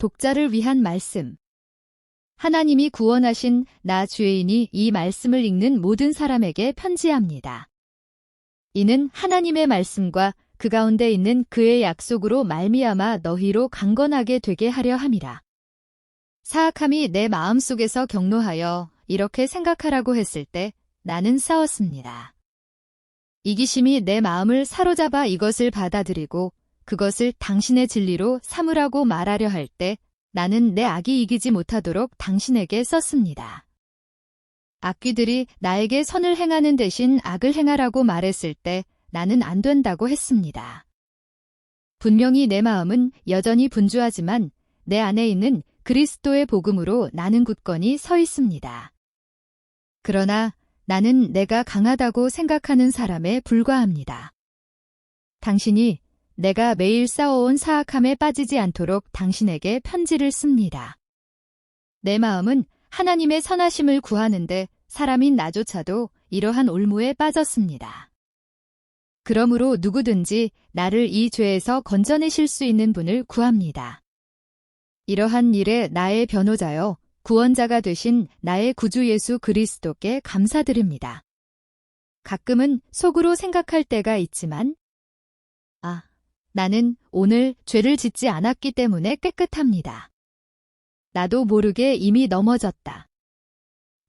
독자를 위한 말씀. 하나님이 구원하신 나 죄인이 이 말씀을 읽는 모든 사람에게 편지합니다. 이는 하나님의 말씀과 그 가운데 있는 그의 약속으로 말미암아 너희로 강건하게 되게 하려 함이라. 사악함이 내 마음속에서 격노하여 이렇게 생각하라고 했을 때 나는 싸웠습니다. 이기심이 내 마음을 사로잡아 이것을 받아들이고 그것을 당신의 진리로 삼으라고 말하려 할 때 나는 내 악이 이기지 못하도록 당신에게 썼습니다. 악귀들이 나에게 선을 행하는 대신 악을 행하라고 말했을 때 나는 안 된다고 했습니다. 분명히 내 마음은 여전히 분주하지만 내 안에 있는 그리스도의 복음으로 나는 굳건히 서 있습니다. 그러나 나는 내가 강하다고 생각하는 사람에 불과합니다. 당신이 내가 매일 싸워온 사악함에 빠지지 않도록 당신에게 편지를 씁니다. 내 마음은 하나님의 선하심을 구하는데 사람인 나조차도 이러한 올무에 빠졌습니다. 그러므로 누구든지 나를 이 죄에서 건져내실 수 있는 분을 구합니다. 이러한 일에 나의 변호자여 구원자가 되신 나의 구주 예수 그리스도께 감사드립니다. 가끔은 속으로 생각할 때가 있지만 나는 오늘 죄를 짓지 않았기 때문에 깨끗합니다. 나도 모르게 이미 넘어졌다.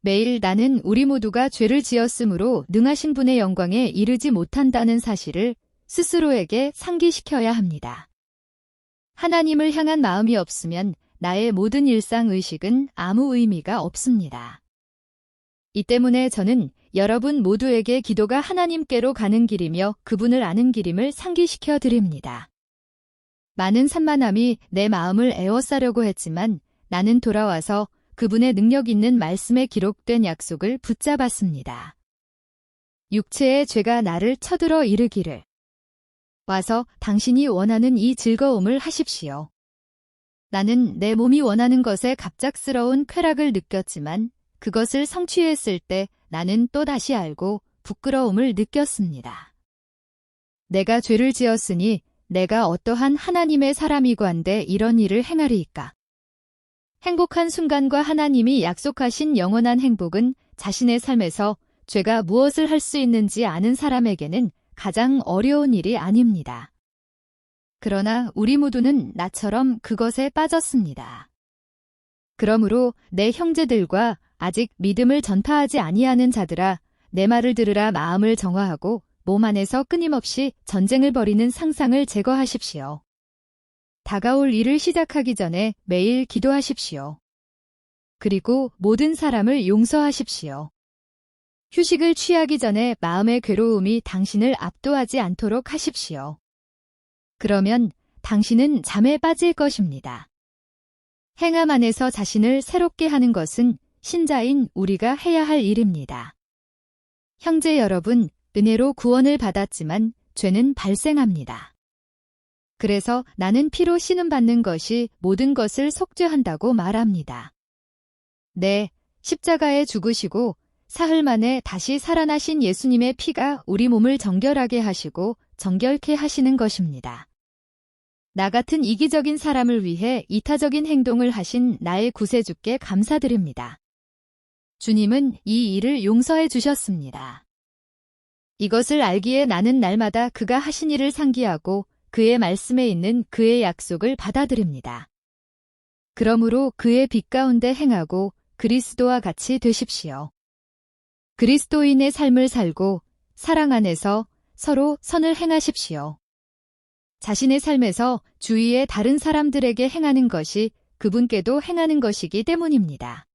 매일 나는 우리 모두가 죄를 지었으므로 능하신 분의 영광에 이르지 못한다는 사실을 스스로에게 상기시켜야 합니다. 하나님을 향한 마음이 없으면 나의 모든 일상의식은 아무 의미가 없습니다. 이 때문에 저는 여러분 모두에게 기도가 하나님께로 가는 길이며 그분을 아는 길임을 상기시켜 드립니다. 많은 산만함이 내 마음을 에워싸려고 했지만 나는 돌아와서 그분의 능력 있는 말씀에 기록된 약속을 붙잡았습니다. 육체의 죄가 나를 쳐들어 이르기를 와서 당신이 원하는 이 즐거움을 하십시오. 나는 내 몸이 원하는 것에 갑작스러운 쾌락을 느꼈지만 그것을 성취했을 때 나는 또다시 알고 부끄러움을 느꼈습니다. 내가 죄를 지었으니 내가 어떠한 하나님의 사람이관데 이런 일을 행하리이까. 행복한 순간과 하나님이 약속하신 영원한 행복은 자신의 삶에서 죄가 무엇을 할 수 있는지 아는 사람에게는 가장 어려운 일이 아닙니다. 그러나 우리 모두는 나처럼 그것에 빠졌습니다. 그러므로 내 형제들과 아직 믿음을 전파하지 아니하는 자들아 내 말을 들으라. 마음을 정화하고 몸 안에서 끊임없이 전쟁을 벌이는 상상을 제거하십시오. 다가올 일을 시작하기 전에 매일 기도하십시오. 그리고 모든 사람을 용서하십시오. 휴식을 취하기 전에 마음의 괴로움이 당신을 압도하지 않도록 하십시오. 그러면 당신은 잠에 빠질 것입니다. 행함 안에서 자신을 새롭게 하는 것은 신자인 우리가 해야 할 일입니다. 형제 여러분, 은혜로 구원을 받았지만 죄는 발생합니다. 그래서 나는 피로 신음받는 것이 모든 것을 속죄한다고 말합니다. 네, 십자가에 죽으시고 사흘 만에 다시 살아나신 예수님의 피가 우리 몸을 정결하게 하시고 정결케 하시는 것입니다. 나 같은 이기적인 사람을 위해 이타적인 행동을 하신 나의 구세주께 감사드립니다. 주님은 이 일을 용서해 주셨습니다. 이것을 알기에 나는 날마다 그가 하신 일을 상기하고 그의 말씀에 있는 그의 약속을 받아들입니다. 그러므로 그의 빛 가운데 행하고 그리스도와 같이 되십시오. 그리스도인의 삶을 살고 사랑 안에서 서로 선을 행하십시오. 자신의 삶에서 주위의 다른 사람들에게 행하는 것이 그분께도 행하는 것이기 때문입니다.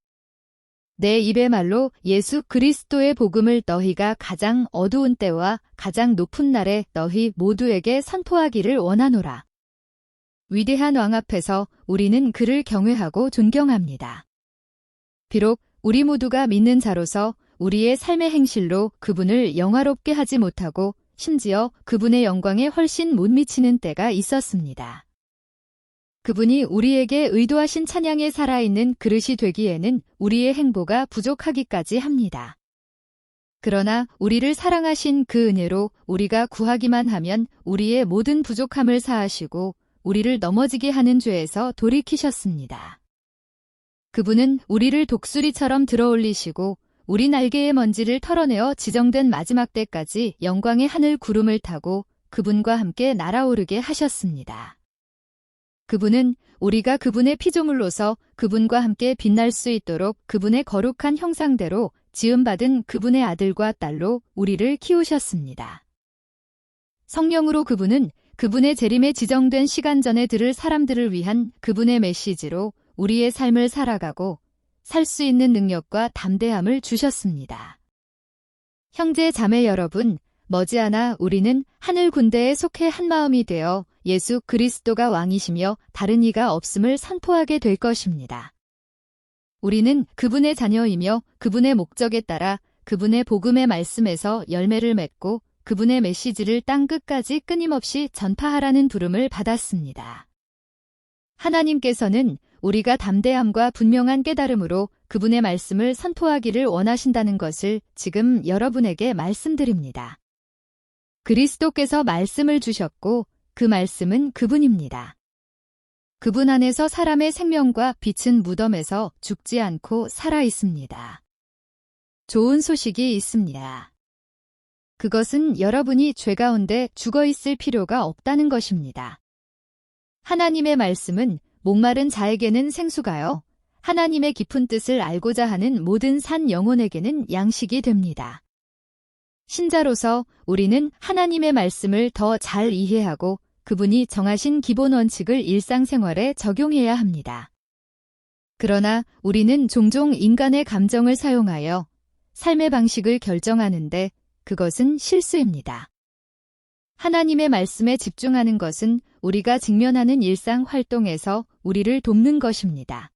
내 입의 말로 예수 그리스도의 복음을 너희가 가장 어두운 때와 가장 높은 날에 너희 모두에게 선포하기를 원하노라. 위대한 왕 앞에서 우리는 그를 경외하고 존경합니다. 비록 우리 모두가 믿는 자로서 우리의 삶의 행실로 그분을 영화롭게 하지 못하고 심지어 그분의 영광에 훨씬 못 미치는 때가 있었습니다. 그분이 우리에게 의도하신 찬양에 살아있는 그릇이 되기에는 우리의 행보가 부족하기까지 합니다. 그러나 우리를 사랑하신 그 은혜로 우리가 구하기만 하면 우리의 모든 부족함을 사하시고 우리를 넘어지게 하는 죄에서 돌이키셨습니다. 그분은 우리를 독수리처럼 들어올리시고 우리 날개의 먼지를 털어내어 지정된 마지막 때까지 영광의 하늘 구름을 타고 그분과 함께 날아오르게 하셨습니다. 그분은 우리가 그분의 피조물로서 그분과 함께 빛날 수 있도록 그분의 거룩한 형상대로 지음받은 그분의 아들과 딸로 우리를 키우셨습니다. 성령으로 그분은 그분의 재림에 지정된 시간 전에 들을 사람들을 위한 그분의 메시지로 우리의 삶을 살아가고 살 수 있는 능력과 담대함을 주셨습니다. 형제 자매 여러분, 머지않아 우리는 하늘 군대에 속해 한마음이 되어 예수 그리스도가 왕이시며 다른 이가 없음을 선포하게 될 것입니다. 우리는 그분의 자녀이며 그분의 목적에 따라 그분의 복음의 말씀에서 열매를 맺고 그분의 메시지를 땅 끝까지 끊임없이 전파하라는 부름을 받았습니다. 하나님께서는 우리가 담대함과 분명한 깨달음으로 그분의 말씀을 선포하기를 원하신다는 것을 지금 여러분에게 말씀드립니다. 그리스도께서 말씀을 주셨고 그 말씀은 그분입니다. 그분 안에서 사람의 생명과 빛은 무덤에서 죽지 않고 살아 있습니다. 좋은 소식이 있습니다. 그것은 여러분이 죄 가운데 죽어 있을 필요가 없다는 것입니다. 하나님의 말씀은 목마른 자에게는 생수가요, 하나님의 깊은 뜻을 알고자 하는 모든 산 영혼에게는 양식이 됩니다. 신자로서 우리는 하나님의 말씀을 더 잘 이해하고 그분이 정하신 기본 원칙을 일상생활에 적용해야 합니다. 그러나 우리는 종종 인간의 감정을 사용하여 삶의 방식을 결정하는데 그것은 실수입니다. 하나님의 말씀에 집중하는 것은 우리가 직면하는 일상 활동에서 우리를 돕는 것입니다.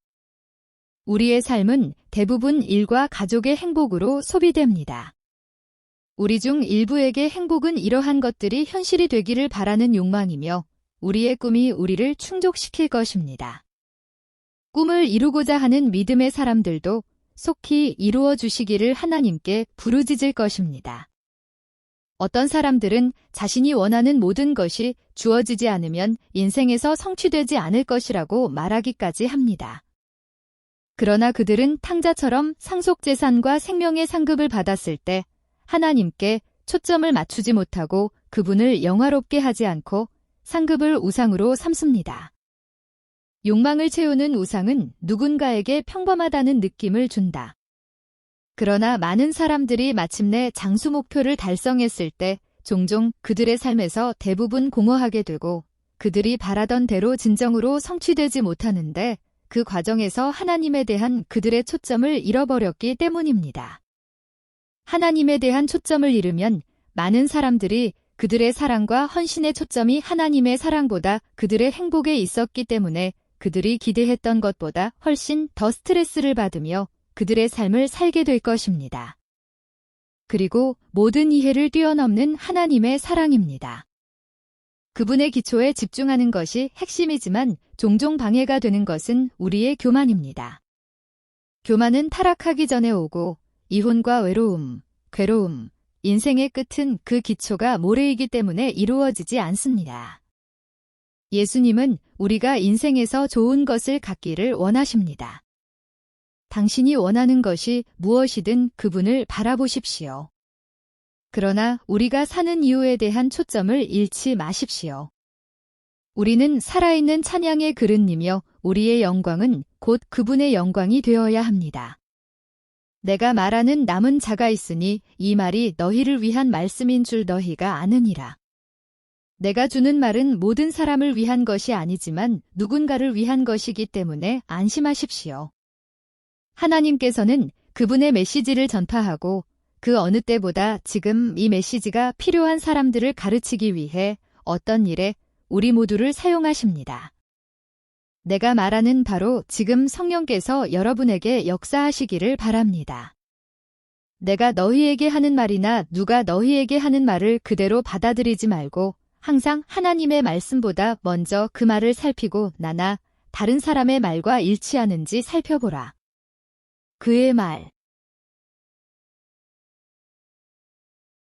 우리의 삶은 대부분 일과 가족의 행복으로 소비됩니다. 우리 중 일부에게 행복은 이러한 것들이 현실이 되기를 바라는 욕망이며 우리의 꿈이 우리를 충족시킬 것입니다. 꿈을 이루고자 하는 믿음의 사람들도 속히 이루어 주시기를 하나님께 부르짖을 것입니다. 어떤 사람들은 자신이 원하는 모든 것이 주어지지 않으면 인생에서 성취되지 않을 것이라고 말하기까지 합니다. 그러나 그들은 탕자처럼 상속재산과 생명의 상급을 받았을 때 하나님께 초점을 맞추지 못하고 그분을 영화롭게 하지 않고 상급을 우상으로 삼습니다. 욕망을 채우는 우상은 누군가에게 평범하다는 느낌을 준다. 그러나 많은 사람들이 마침내 장수 목표를 달성했을 때 종종 그들의 삶에서 대부분 공허하게 되고 그들이 바라던 대로 진정으로 성취되지 못하는데 그 과정에서 하나님에 대한 그들의 초점을 잃어버렸기 때문입니다. 하나님에 대한 초점을 잃으면 많은 사람들이 그들의 사랑과 헌신의 초점이 하나님의 사랑보다 그들의 행복에 있었기 때문에 그들이 기대했던 것보다 훨씬 더 스트레스를 받으며 그들의 삶을 살게 될 것입니다. 그리고 모든 이해를 뛰어넘는 하나님의 사랑입니다. 그분의 기초에 집중하는 것이 핵심이지만 종종 방해가 되는 것은 우리의 교만입니다. 교만은 타락하기 전에 오고 이혼과 외로움, 괴로움, 인생의 끝은 그 기초가 모래이기 때문에 이루어지지 않습니다. 예수님은 우리가 인생에서 좋은 것을 갖기를 원하십니다. 당신이 원하는 것이 무엇이든 그분을 바라보십시오. 그러나 우리가 사는 이유에 대한 초점을 잃지 마십시오. 우리는 살아있는 찬양의 그릇이며 우리의 영광은 곧 그분의 영광이 되어야 합니다. 내가 말하는 남은 자가 있으니 이 말이 너희를 위한 말씀인 줄 너희가 아느니라. 내가 주는 말은 모든 사람을 위한 것이 아니지만 누군가를 위한 것이기 때문에 안심하십시오. 하나님께서는 그분의 메시지를 전파하고 그 어느 때보다 지금 이 메시지가 필요한 사람들을 가르치기 위해 어떤 일에 우리 모두를 사용하십니다. 내가 말하는 바로 지금 성령께서 여러분에게 역사하시기를 바랍니다. 내가 너희에게 하는 말이나 누가 너희에게 하는 말을 그대로 받아들이지 말고 항상 하나님의 말씀보다 먼저 그 말을 살피고 나나 다른 사람의 말과 일치하는지 살펴보라. 그의 말,